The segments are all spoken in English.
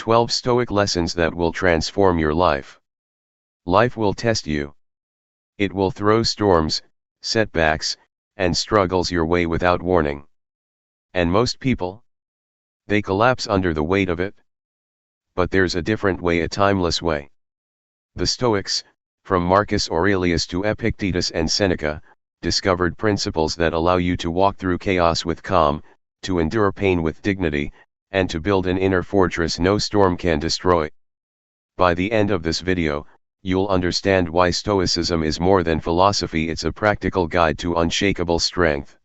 12 Stoic lessons that will transform your life. Life will test you. It will throw storms, setbacks, and struggles your way without warning. And most people, they collapse under the weight of it. But there's a different way, a timeless way. The Stoics, from Marcus Aurelius to Epictetus and Seneca, discovered principles that allow you to walk through chaos with calm, to endure pain with dignity, and to build an inner fortress no storm can destroy. By the end of this video, you'll understand why Stoicism is more than philosophy, it's a practical guide to unshakable strength.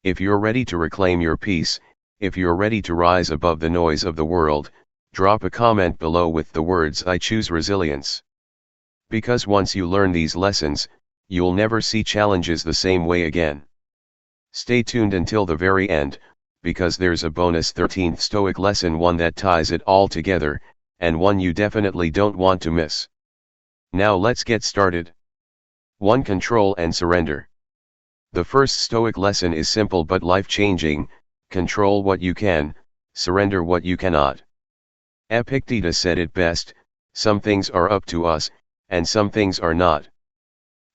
If you're ready to reclaim your peace, if you're ready to rise above the noise of the world, drop a comment below with the words "I choose resilience." Because once you learn these lessons, you'll never see challenges the same way again. Stay tuned until the very end, because there's a bonus 13th Stoic lesson, one that ties it all together, and one you definitely don't want to miss. Now let's get started. 1. Control and surrender. The first Stoic lesson is simple but life-changing: control what you can, surrender what you cannot. Epictetus said it best: some things are up to us, and some things are not.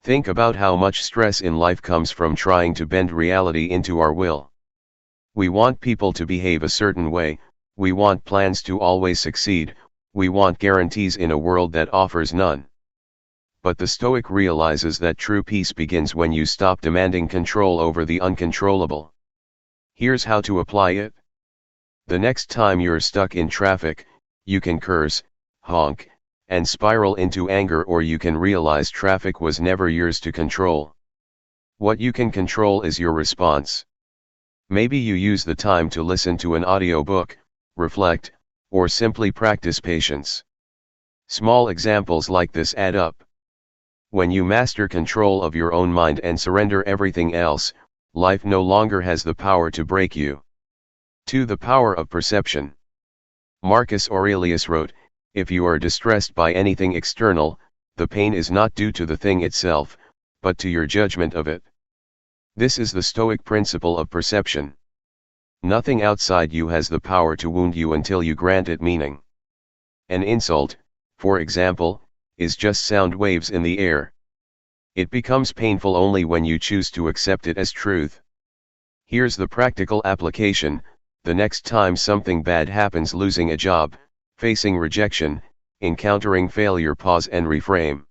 Think about how much stress in life comes from trying to bend reality into our will. We want people to behave a certain way, we want plans to always succeed, we want guarantees in a world that offers none. But the Stoic realizes that true peace begins when you stop demanding control over the uncontrollable. Here's how to apply it. The next time you're stuck in traffic, you can curse, honk, and spiral into anger, or you can realize traffic was never yours to control. What you can control is your response. Maybe you use the time to listen to an audiobook, reflect, or simply practice patience. Small examples like this add up. When you master control of your own mind and surrender everything else, life no longer has the power to break you. 2. The power of perception. Marcus Aurelius wrote, "If you are distressed by anything external, the pain is not due to the thing itself, but to your judgment of it." This is the Stoic principle of perception. Nothing outside you has the power to wound you until you grant it meaning. An insult, for example, is just sound waves in the air. It becomes painful only when you choose to accept it as truth. Here's the practical application: the next time something bad happens, losing a job, facing rejection, encountering failure, pause and reframe.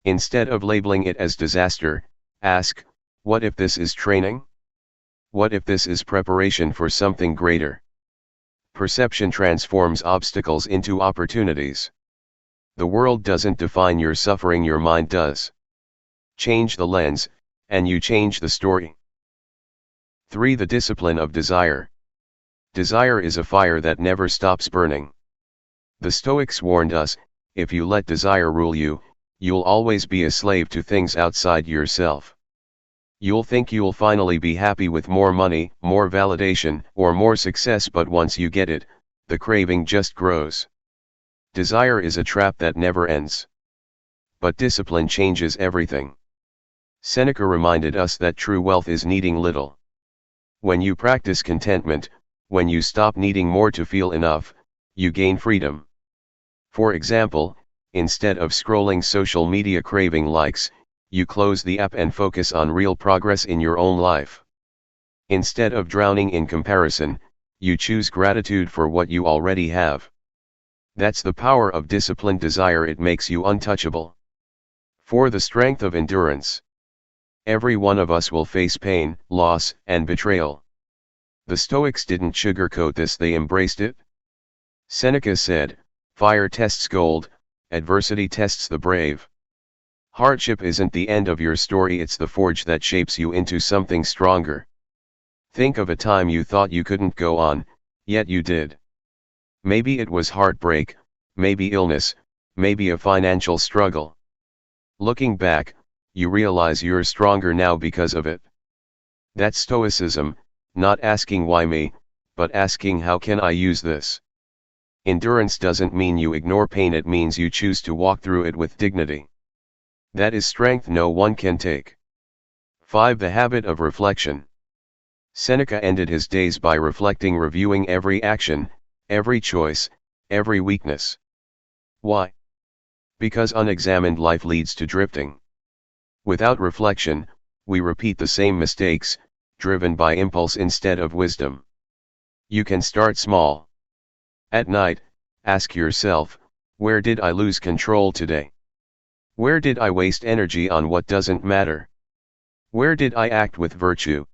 Instead of labeling it as disaster, ask, what if this is training? What if this is preparation for something greater? Perception transforms obstacles into opportunities. The world doesn't define your suffering, your mind does. Change the lens, and you change the story. 3. The discipline of desire. Desire is a fire that never stops burning. The Stoics warned us, if you let desire rule you, you'll always be a slave to things outside yourself. You'll think you'll finally be happy with more money, more validation, or more success, but once you get it, the craving just grows. Desire is a trap that never ends. But discipline changes everything. Seneca reminded us that true wealth is needing little. When you practice contentment, when you stop needing more to feel enough, you gain freedom. For example, instead of scrolling social media craving likes, you close the app and focus on real progress in your own life. Instead of drowning in comparison, you choose gratitude for what you already have. That's the power of disciplined desire, it makes you untouchable. 4. The strength of endurance. Every one of us will face pain, loss, and betrayal. The Stoics didn't sugarcoat this, they embraced it. Seneca said, "Fire tests gold, adversity tests the brave." Hardship isn't the end of your story, it's the forge that shapes you into something stronger. Think of a time you thought you couldn't go on, yet you did. Maybe it was heartbreak, maybe illness, maybe a financial struggle. Looking back, you realize you're stronger now because of it. That's Stoicism, not asking why me, but asking how can I use this. Endurance doesn't mean you ignore pain, it means you choose to walk through it with dignity. That is strength no one can take. 5. The habit of reflection. Seneca ended his days by reflecting, reviewing every action, every choice, every weakness. Why? Because unexamined life leads to drifting. Without reflection, we repeat the same mistakes, driven by impulse instead of wisdom. You can start small. At night, ask yourself, where did I lose control today? Where did I waste energy on what doesn't matter? Where did I act with virtue?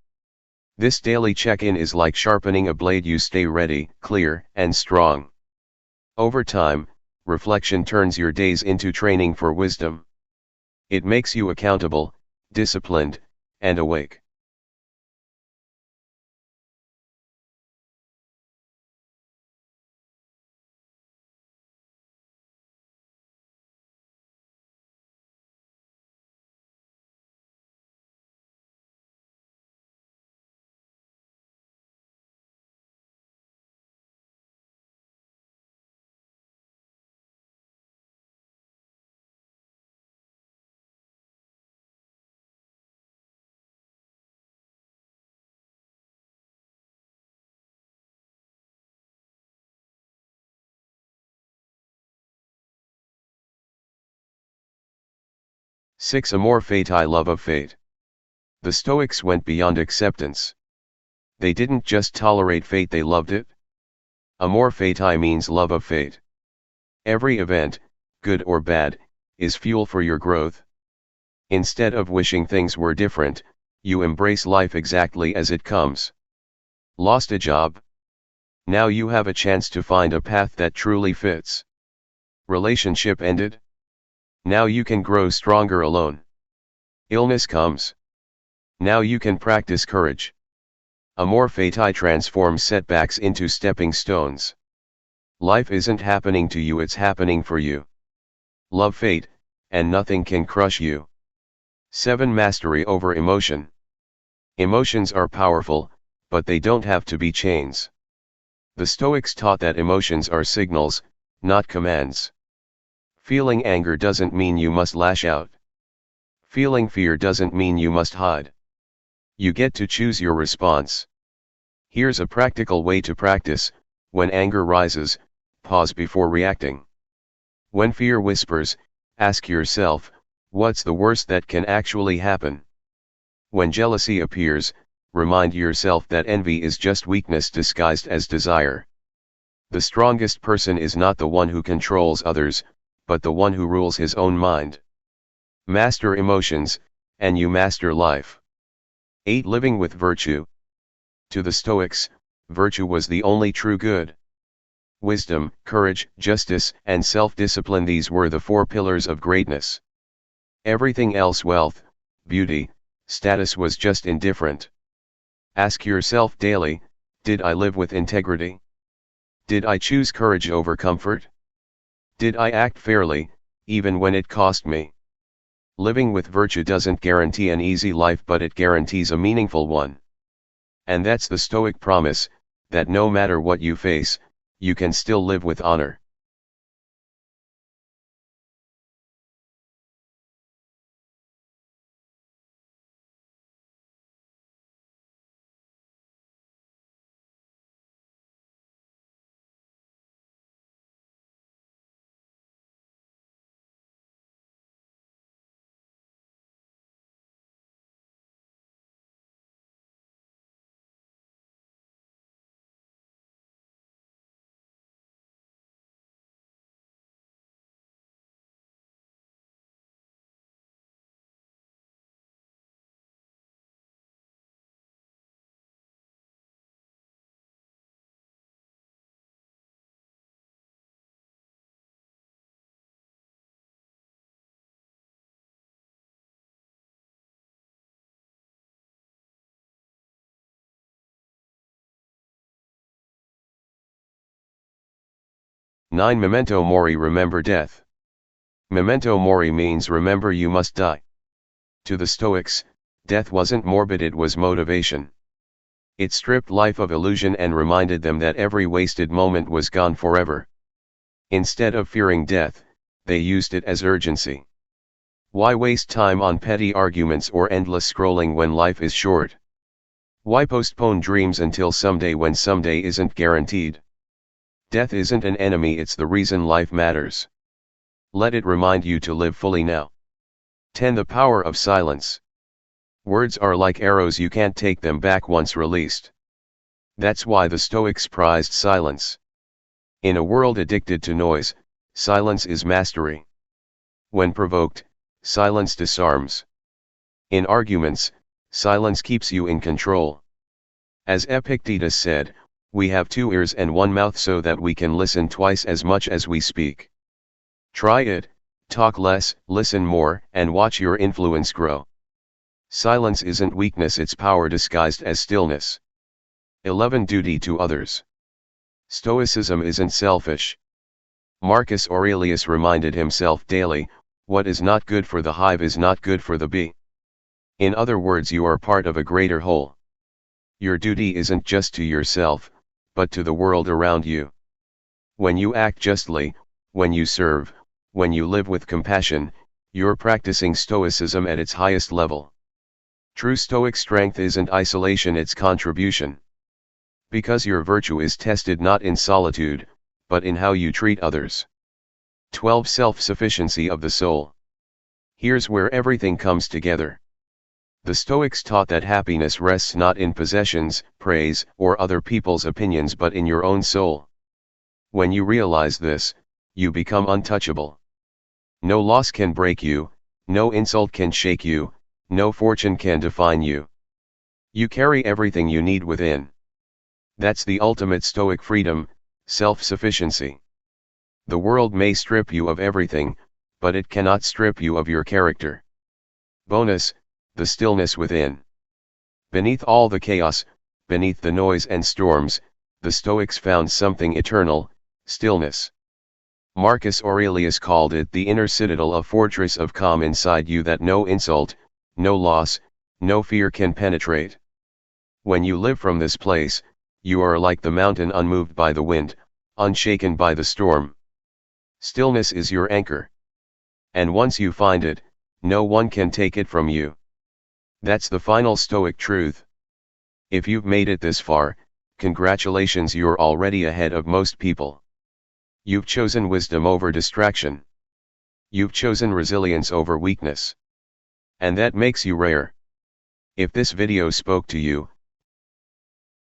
This daily check-in is like sharpening a blade. You stay ready, clear, and strong. Over time, reflection turns your days into training for wisdom. It makes you accountable, disciplined, and awake. Six Amor fati, love of fate. The Stoics went beyond acceptance. They didn't just tolerate fate, they loved it. Amor fati means love of fate. Every event, good or bad, is fuel for your growth. Instead of wishing things were different, you embrace life exactly as it comes. Lost a job? Now you have a chance to find a path that truly fits. Relationship ended? Now you can grow stronger alone. Illness comes? Now you can practice courage. Amor fati transforms setbacks into stepping stones. Life isn't happening to you, it's happening for you. Love fate, and nothing can crush you. 7 Mastery over emotion. Emotions are powerful, but they don't have to be chains. The Stoics taught that emotions are signals, not commands. Feeling anger doesn't mean you must lash out. Feeling fear doesn't mean you must hide. You get to choose your response. Here's a practical way to practice: when anger rises, pause before reacting. When fear whispers, ask yourself, what's the worst that can actually happen? When jealousy appears, remind yourself that envy is just weakness disguised as desire. The strongest person is not the one who controls others, but the one who rules his own mind. Master emotions, and you master life. 8 Living with virtue. To the Stoics, virtue was the only true good. Wisdom, courage, justice, and self-discipline, these were the 4 pillars of greatness. Everything else, wealth, beauty, status, was just indifferent. Ask yourself daily, did I live with integrity? Did I choose courage over comfort? Did I act fairly, even when it cost me? Living with virtue doesn't guarantee an easy life, but it guarantees a meaningful one. And that's the Stoic promise, that no matter what you face, you can still live with honor. Nine Memento Mori, remember death. Memento Mori means remember you must die. To the Stoics, death wasn't morbid, it was motivation. It stripped life of illusion and reminded them that every wasted moment was gone forever. Instead of fearing death, they used it as urgency. Why waste time on petty arguments or endless scrolling when life is short? Why postpone dreams until someday when someday isn't guaranteed? Death isn't an enemy, it's the reason life matters. Let it remind you to live fully now. 10. The power of silence. Words are like arrows, you can't take them back once released. That's why the Stoics prized silence. In a world addicted to noise, silence is mastery. When provoked, silence disarms. In arguments, silence keeps you in control. As Epictetus said, we have 2 ears and 1 mouth so that we can listen twice as much as we speak. Try it, talk less, listen more, and watch your influence grow. Silence isn't weakness, it's power disguised as stillness. 11. Duty to others. Stoicism isn't selfish. Marcus Aurelius reminded himself daily, what is not good for the hive is not good for the bee. In other words, you are part of a greater whole. Your duty isn't just to yourself, but to the world around you. When you act justly, when you serve, when you live with compassion, you're practicing Stoicism at its highest level. True Stoic strength isn't isolation, it's contribution. Because your virtue is tested not in solitude, but in how you treat others. 12. Self-sufficiency of the soul. Here's where everything comes together. The Stoics taught that happiness rests not in possessions, praise, or other people's opinions but in your own soul. When you realize this, you become untouchable. No loss can break you, no insult can shake you, no fortune can define you. You carry everything you need within. That's the ultimate Stoic freedom, self-sufficiency. The world may strip you of everything, but it cannot strip you of your character. Bonus, the stillness within. Beneath all the chaos, beneath the noise and storms, the Stoics found something eternal, stillness. Marcus Aurelius called it the inner citadel, a fortress of calm inside you that no insult, no loss, no fear can penetrate. When you live from this place, you are like the mountain unmoved by the wind, unshaken by the storm. Stillness is your anchor. And once you find it, no one can take it from you. That's the final Stoic truth. If you've made it this far, congratulations, you're already ahead of most people. You've chosen wisdom over distraction. You've chosen resilience over weakness. And that makes you rare. If this video spoke to you,